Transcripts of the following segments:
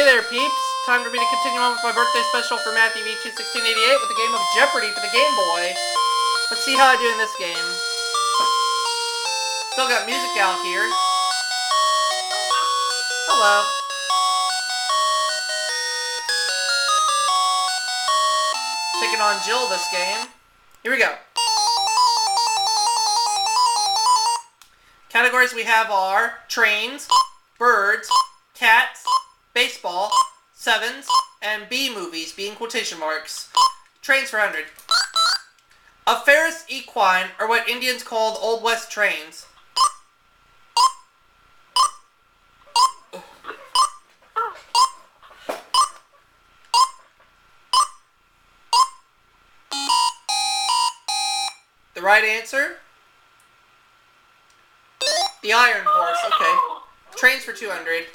there, peeps! Time for me to continue on with my birthday special for MathewV21688 with the game of Jeopardy for the Game Boy. Let's see how I do in this game. Still got music out here. Hello. Taking on Jill this game. Here we go. Categories we have are trains, birds, cats, baseball, sevens, and B movies, B in quotation marks. Trains for 100. A Ferris equine are what Indians called Old West trains. The right answer? The Iron Horse, okay. Trains for 200.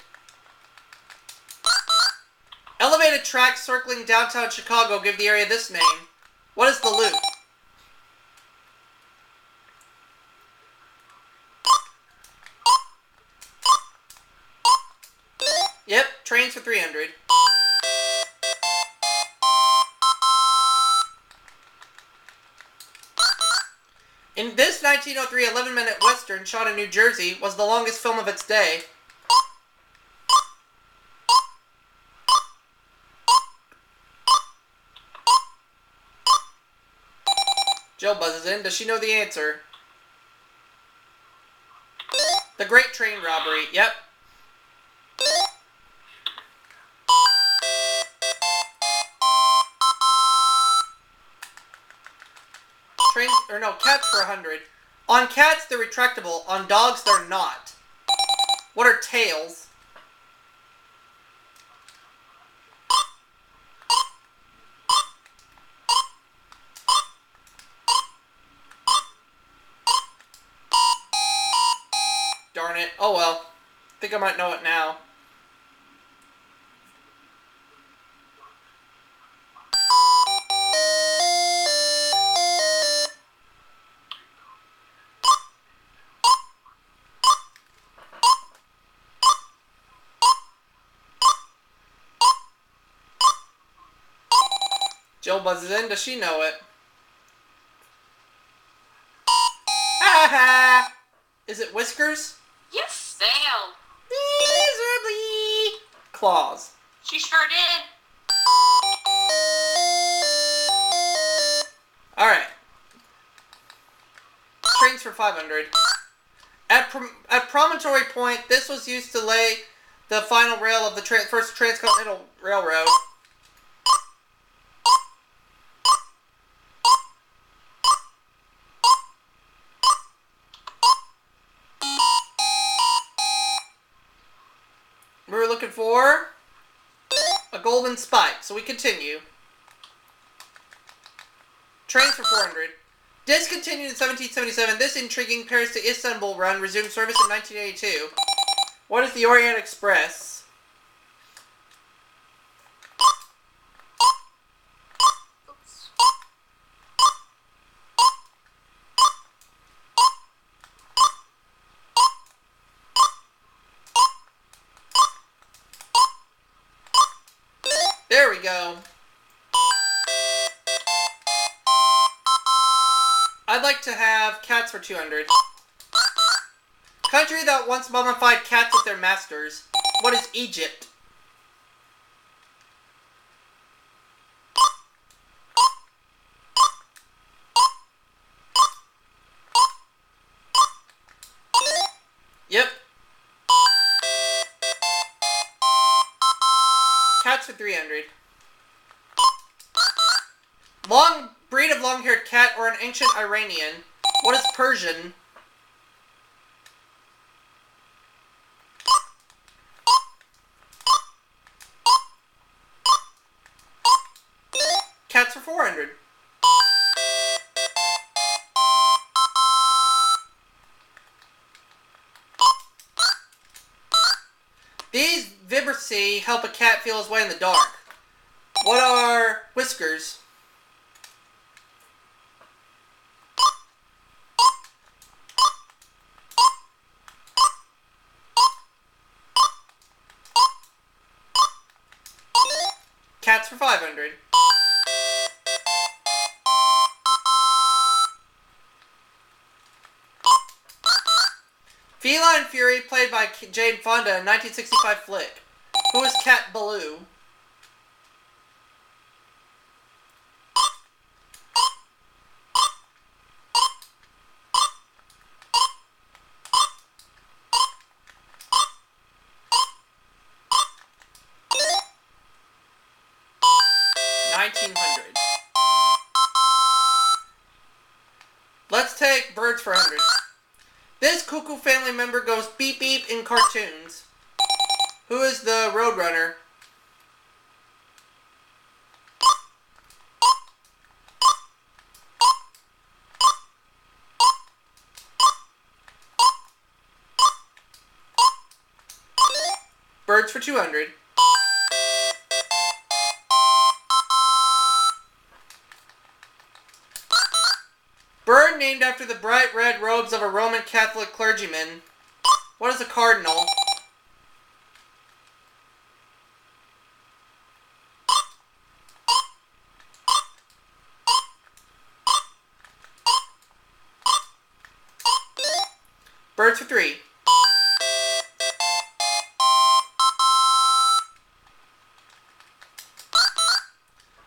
Elevated tracks circling downtown Chicago give the area this name. What is the loop? Yep, trains for 300. In this 1903 11-minute western shot in New Jersey was the longest film of its day. Jill buzzes in. Does she know the answer? The Great Train Robbery. Yep. Trains, or no, cats for 100. On cats, they're retractable. On dogs, they're not. What are tails? Darn it. Oh well. I think I might know it now. Jill buzzes in. Does she know it? Ha ha! Is it Whiskers? You failed. Miserably. Claws. She sure did. Alright. Trains for 500. At Promontory Point, this was used to lay the final rail of the first transcontinental railroad. We were looking for a golden spike, so we continue. Trains for 400. Discontinued in 1777, this intriguing Paris to Istanbul run resumed service in 1982. What is the Orient Express? Oops. There we go. I'd like to have cats for 200. Country that once mummified cats with their masters. What is Egypt? Yep. Cats for 300. Long breed of long-haired cat or an ancient Iranian. What is Persian? Cats for 400. These vibrissae help a cat feel his way in the dark. What are Whiskers? Cats for 500. Feline Fury, played by Jane Fonda in 1965 flick. Who is Cat Ballou? $1,900. Let's take birds for 100. This cuckoo family member goes beep beep in cartoons. Who is the Roadrunner? Birds for 200. Bird named after the bright red robes of a Roman Catholic clergyman. What is a cardinal? Birds for 3.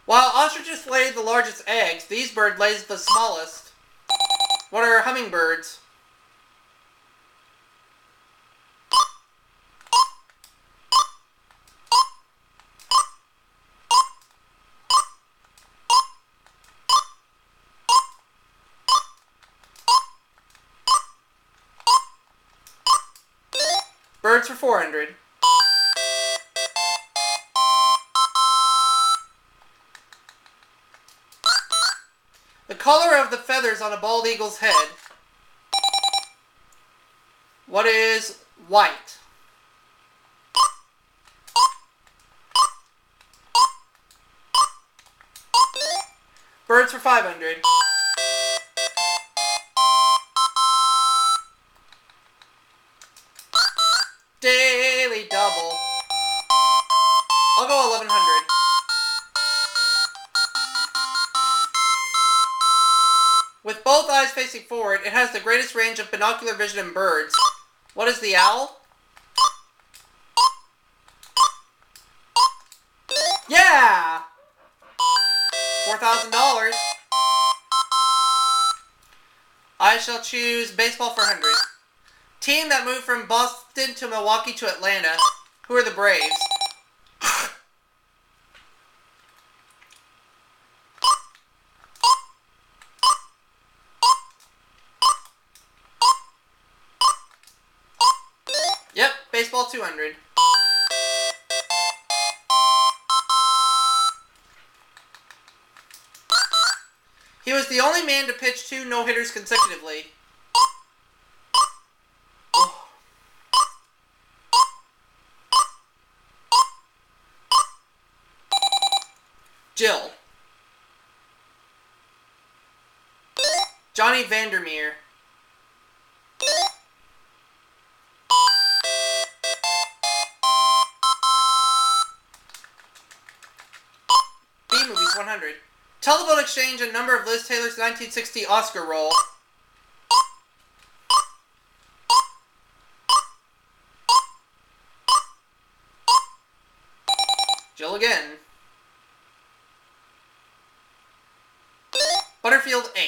While ostriches lay the largest eggs, these birds lay the smallest. What are hummingbirds? Birds for 400. The color of the feathers on a bald eagle's head. What is white? Birds for 500. Daily double. I'll go 1100. With both eyes facing forward, it has the greatest range of binocular vision in birds. What is the owl? Yeah! $4,000. I shall choose baseball for 100. Team that moved from Boston to Milwaukee to Atlanta. Who are the Braves? Yep, baseball 200. He was the only man to pitch 2 no-hitters consecutively. Jill. Johnny Vandermeer. B-movies 100. Telephone exchange and number of Liz Taylor's 1960 Oscar role. Jill again. Butterfield 8.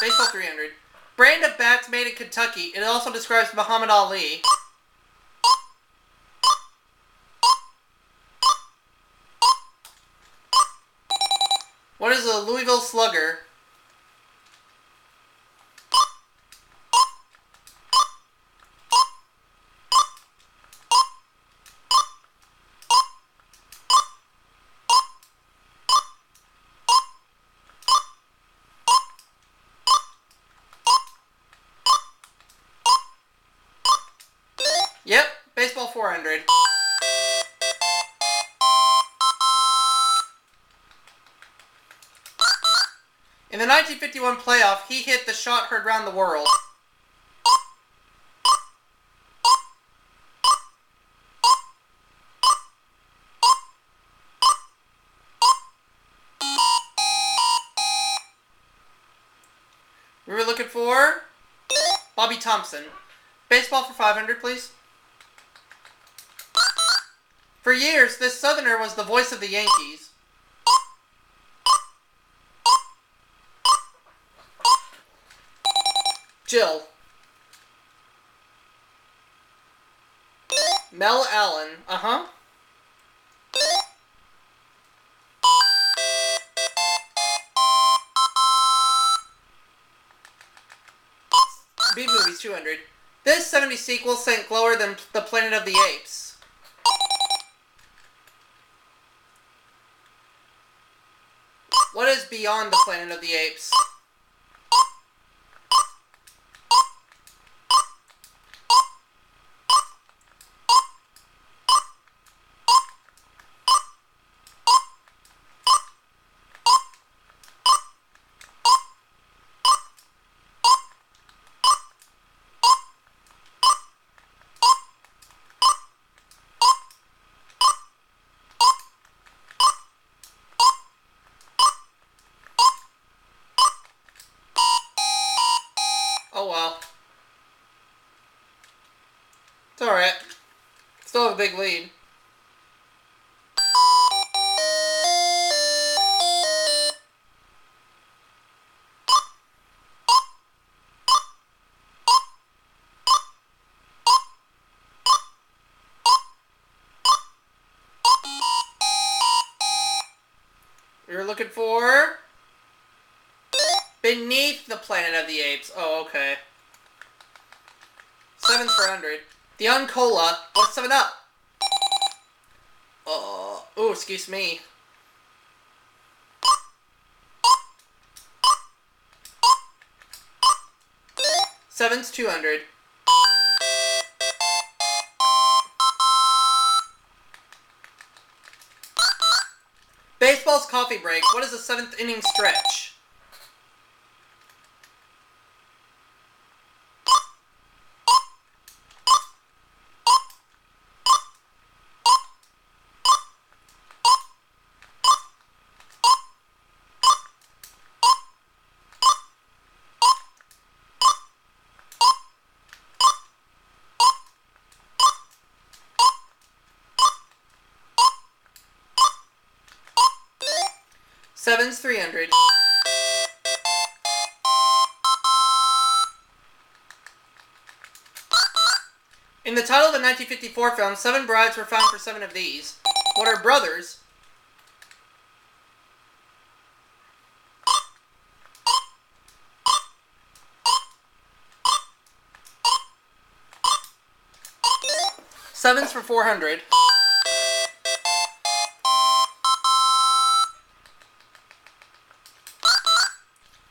Baseball 300. Brand of bats made in Kentucky. It also describes Muhammad Ali. What is a Louisville Slugger? Yep, baseball 400. In the 1951 playoff, he hit the shot heard round the world. We were looking for Bobby Thompson. Baseball for 500, please. For years, this Southerner was the voice of the Yankees. Jill. Mel Allen. Uh-huh. B-Movies 200. This 70s sequel sank lower than the Planet of the Apes. What is beyond the Planet of the Apes? Oh well. It's alright. Still have a big lead. You're looking for Beneath the Planet of the Apes. Oh, okay. 7's for 100. The Uncola. What's 7 Up? Oh, excuse me. 7's 200. Baseball's coffee break. What is the 7th inning stretch? Seven's 300. In the title of the 1954 film, 7 brides were found for 7 of these. What are brothers? Seven's for 400.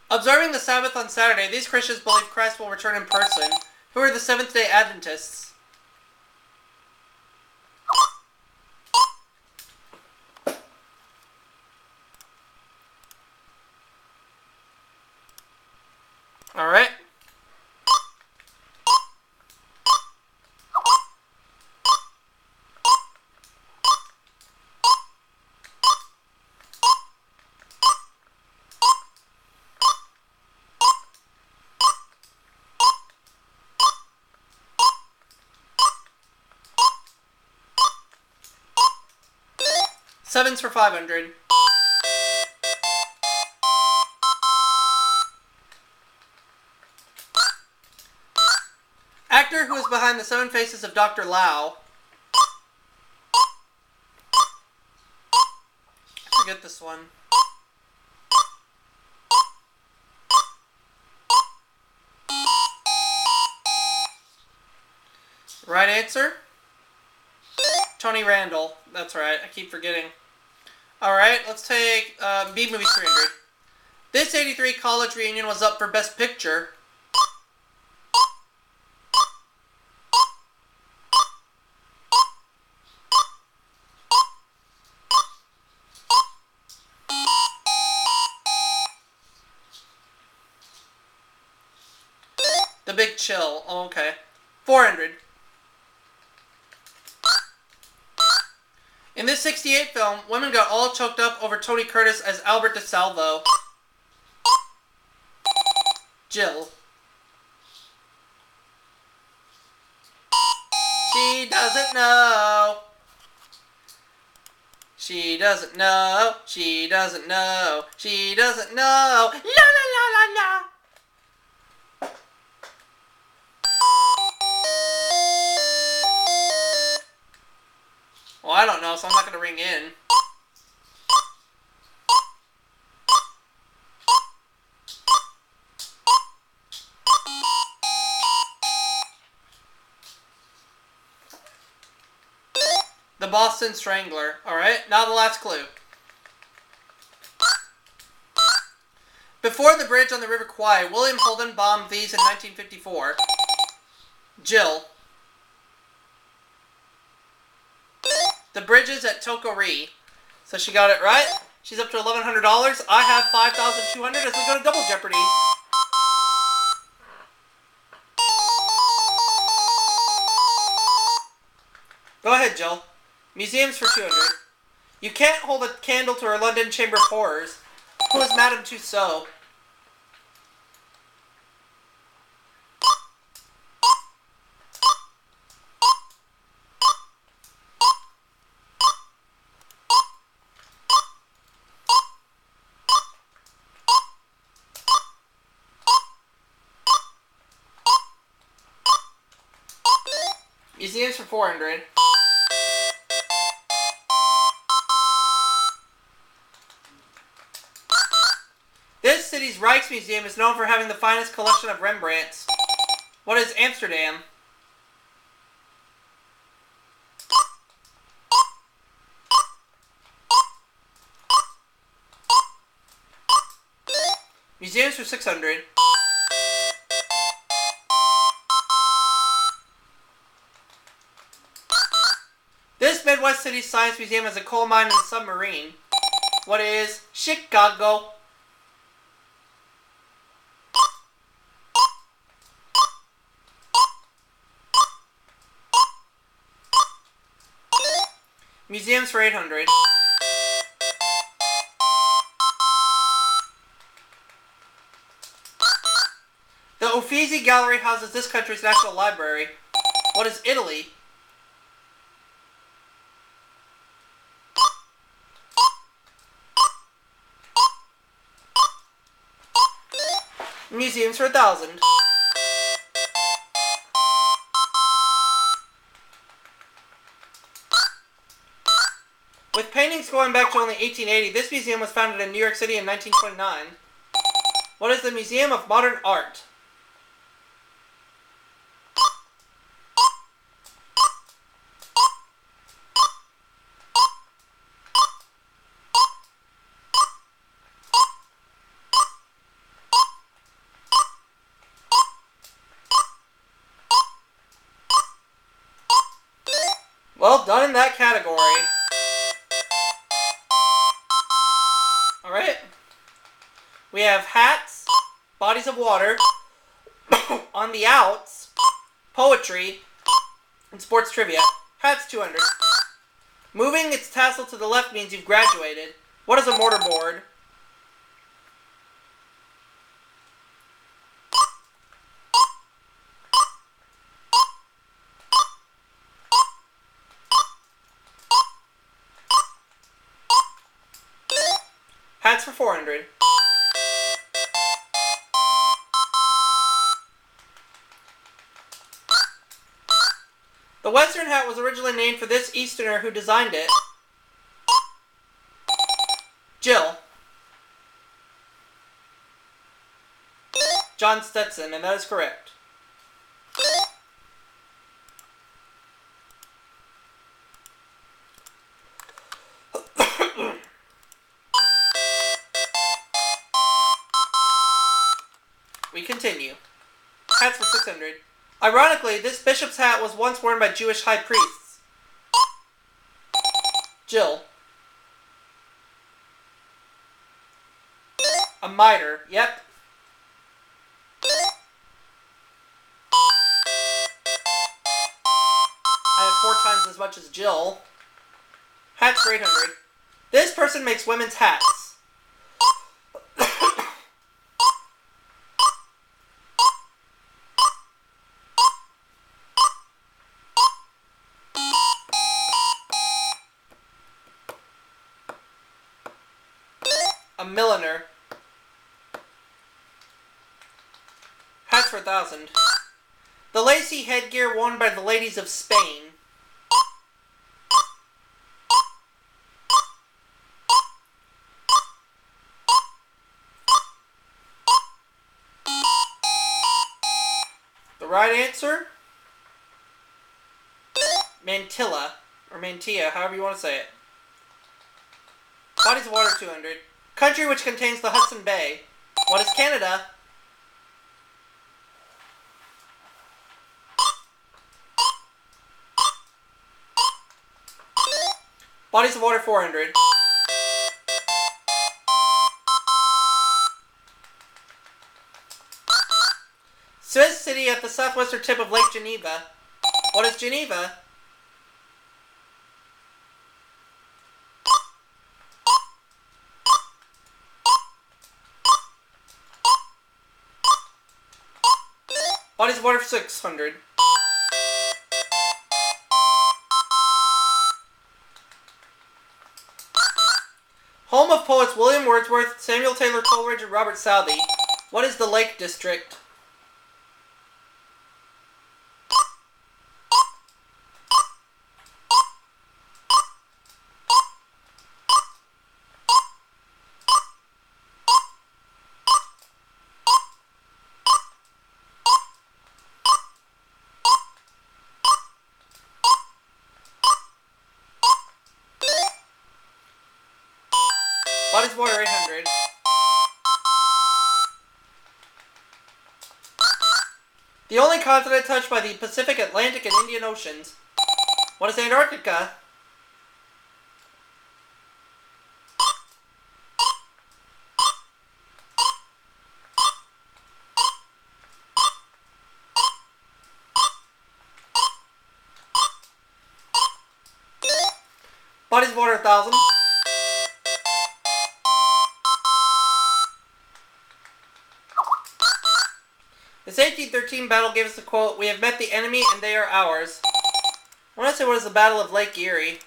Observing the Sabbath on Saturday, these Christians believe Christ will return in person. Who are the Seventh-day Adventists? Alright. Seven's for 500. Actor who is behind the 7 faces of Dr. Lau. Forget this one. Right answer? Tony Randall. That's right. I keep forgetting. Alright, let's take B-Movies 300. This 83 college reunion was up for Best Picture. get chill. Oh, okay. 400. In this 68 film, women got all choked up over Tony Curtis as Albert DeSalvo. Jill. She doesn't know. She doesn't know. She doesn't know. She doesn't know. La la la la la. Well, I don't know, so I'm not going to ring in. The Boston Strangler. Alright, now the last clue. Before the bridge on the River Kwai, William Holden bombed these in 1954. Jill. The bridges at Tokori. So she got it right. She's up to $1,100. I have $5,200 as we go to Double Jeopardy. Go ahead, Jill. Museums for 200. You can't hold a candle to her London Chamber of Horrors. Who is Madame Tussauds? Museums for 400. This city's Rijksmuseum is known for having the finest collection of Rembrandts. What is Amsterdam? Museums for 600. This Midwest city science museum has a coal mine and a submarine. What is Chicago? Museums for 800. The Uffizi Gallery houses this country's national library. What is Italy? Museums for 1,000. With paintings going back to only 1880, this museum was founded in New York City in 1929. What is the Museum of Modern Art? Well, done in that category. Alright. We have hats, bodies of water, on the outs, poetry, and sports trivia. Hats 200. Moving its tassel to the left means you've graduated. What is a mortarboard? Hats for 400. The Western hat was originally named for this Easterner who designed it. Jill. John Stetson, and that is correct. We continue. Hats for 600. Ironically, this bishop's hat was once worn by Jewish high priests. Jill. A mitre. Yep. as much as Jill. Hats for 800. This person makes women's hats. A milliner. Hats for 1,000. The lacy headgear worn by the ladies of Spain. The right answer? Mantilla. Or mantilla, however you want to say it. Bodies of water, 200. Country which contains the Hudson Bay. What is Canada? Bodies of water, 400. Swiss city at the southwestern tip of Lake Geneva. What is Geneva? Bodies of water, 600. Home of poets William Wordsworth, Samuel Taylor Coleridge, and Robert Southey. What is the Lake District? Bodies of water, 800. The only continent touched by the Pacific, Atlantic, and Indian Oceans. What is Antarctica? Bodies of water, 1,000. This 1813 battle gave us the quote, "We have met the enemy and they are ours." I want to say, what is the Battle of Lake Erie?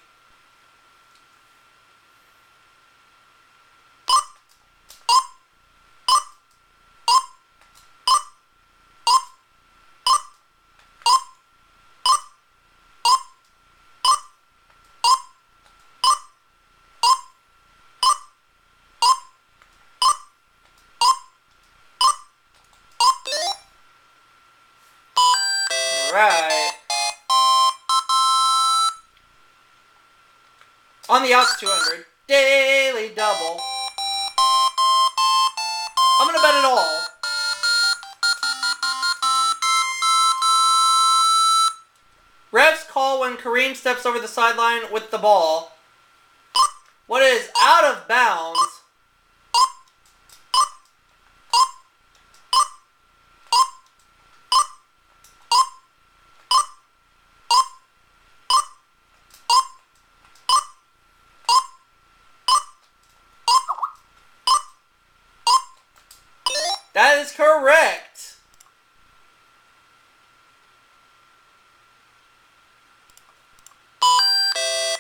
Right. On the outs, 200. Daily double. I'm gonna bet it all. Refs call when Kareem steps over the sideline with the ball. What is out of bounds? That is correct.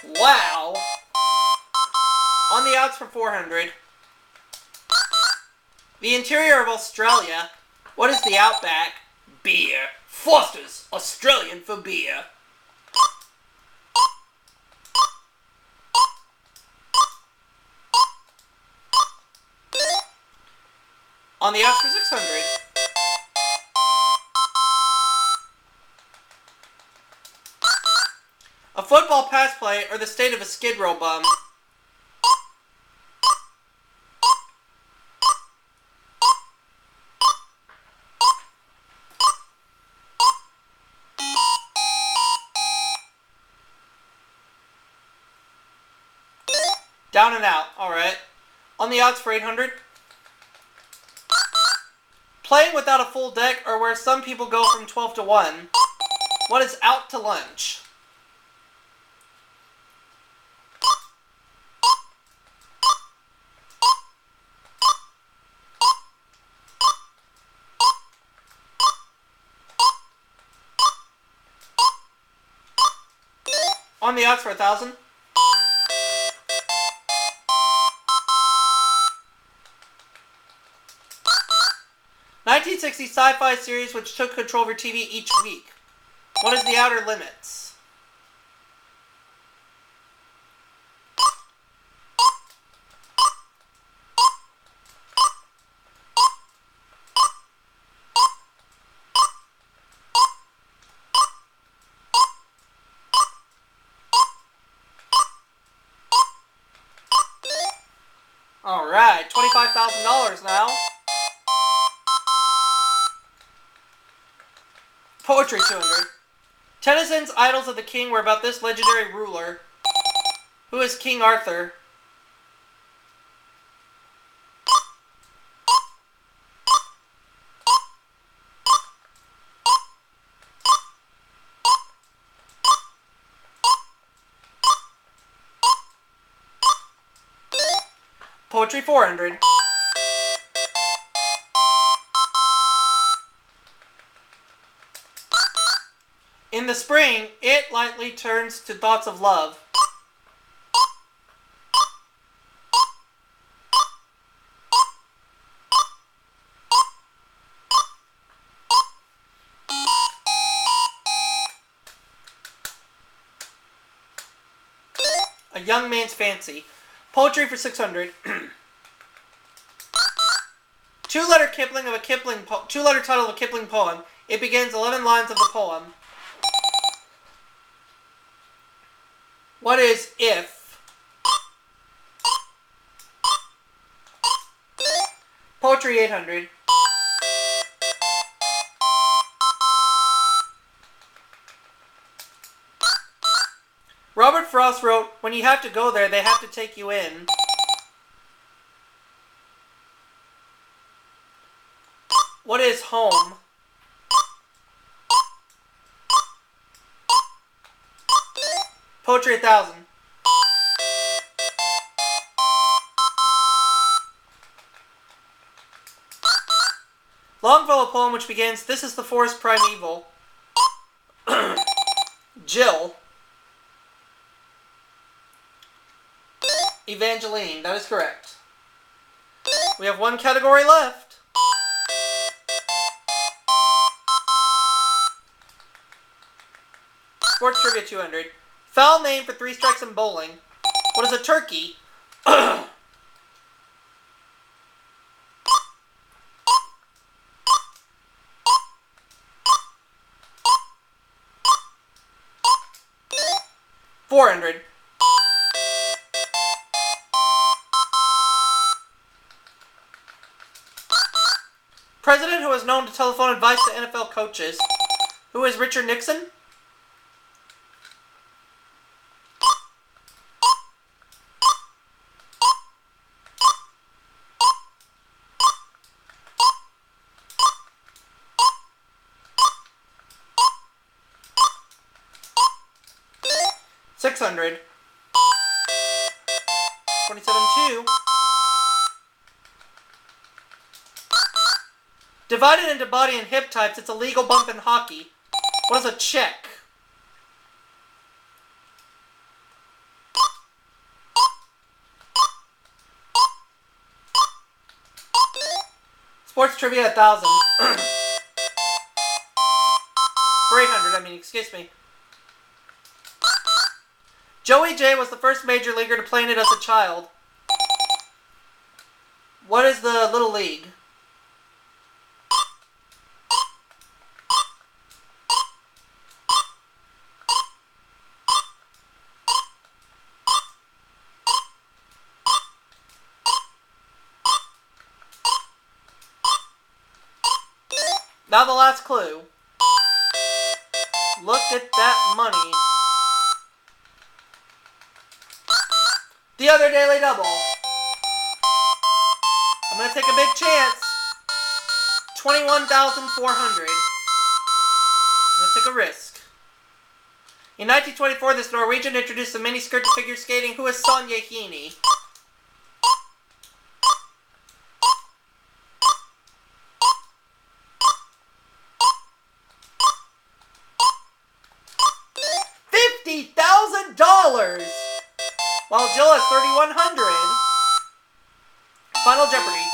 Wow. On the outs for 400. The interior of Australia. What is the outback? Beer. Foster's Australian for beer. On the outs for 600. A football pass play or the state of a skid row bum. Down and out. Alright. On the outs for 800. Playing without a full deck, or where some people go from 12 to 1. What is out to lunch? On the odds for 1,000. ...1960 sci-fi series which took control of your TV each week. What is The Outer Limits? Alright, $25,000 now. Poetry 200. Tennyson's Idyls of the King were about this legendary ruler. Who is King Arthur? Poetry 400. In the spring, it lightly turns to thoughts of love. A young man's fancy. Poetry for 600. Two-letter title of a Kipling poem. It begins 11 lines of the poem. What is if? Poetry 800. Robert Frost wrote, "When you have to go there, they have to take you in." What is home? Poetry 1000. Longfellow poem which begins, "This is the forest primeval." Jill. Evangeline, that is correct. We have one category left. Sports Trivia 200. Foul name for 3 strikes in bowling. What is a turkey? $400. President who was known to telephone advice to NFL coaches. Who is Richard Nixon? $600. 27-2. Divided into body and hip types, it's a legal bump in hockey. What is a check? Sports Trivia 1000. For 800, excuse me. Joey J was the first major leaguer to play in it as a child. What is the Little League? Now the last clue. Look at that money. The other Daily Double. I'm going to take a big chance. 21,400. I'm going to take a risk. In 1924, this Norwegian introduced the miniskirt to figure skating. Who is Sonja Heaney? $50,000! While Jill has 3,100. Final Jeopardy.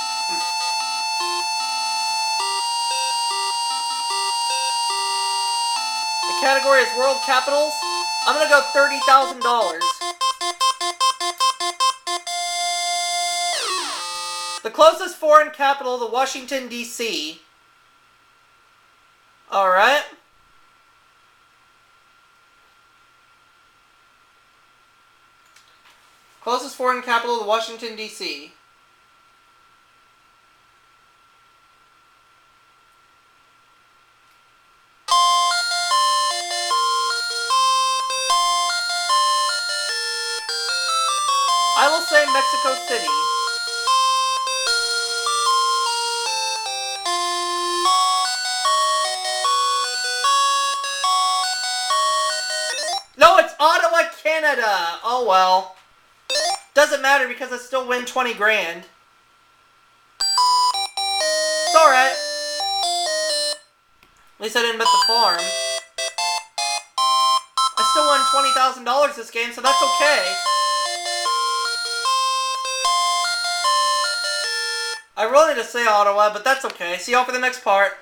The category is world capitals. I'm gonna go $30,000. The closest foreign capital to Washington, D.C. Alright. Closest foreign capital to Washington, D.C. I will say Mexico City. No, it's Ottawa, Canada. Oh well. Doesn't matter because I still win 20 grand. It's alright. At least I didn't bet the farm. I still won $20,000 this game, so that's okay. I really need to say Ottawa, but that's okay. See y'all for the next part.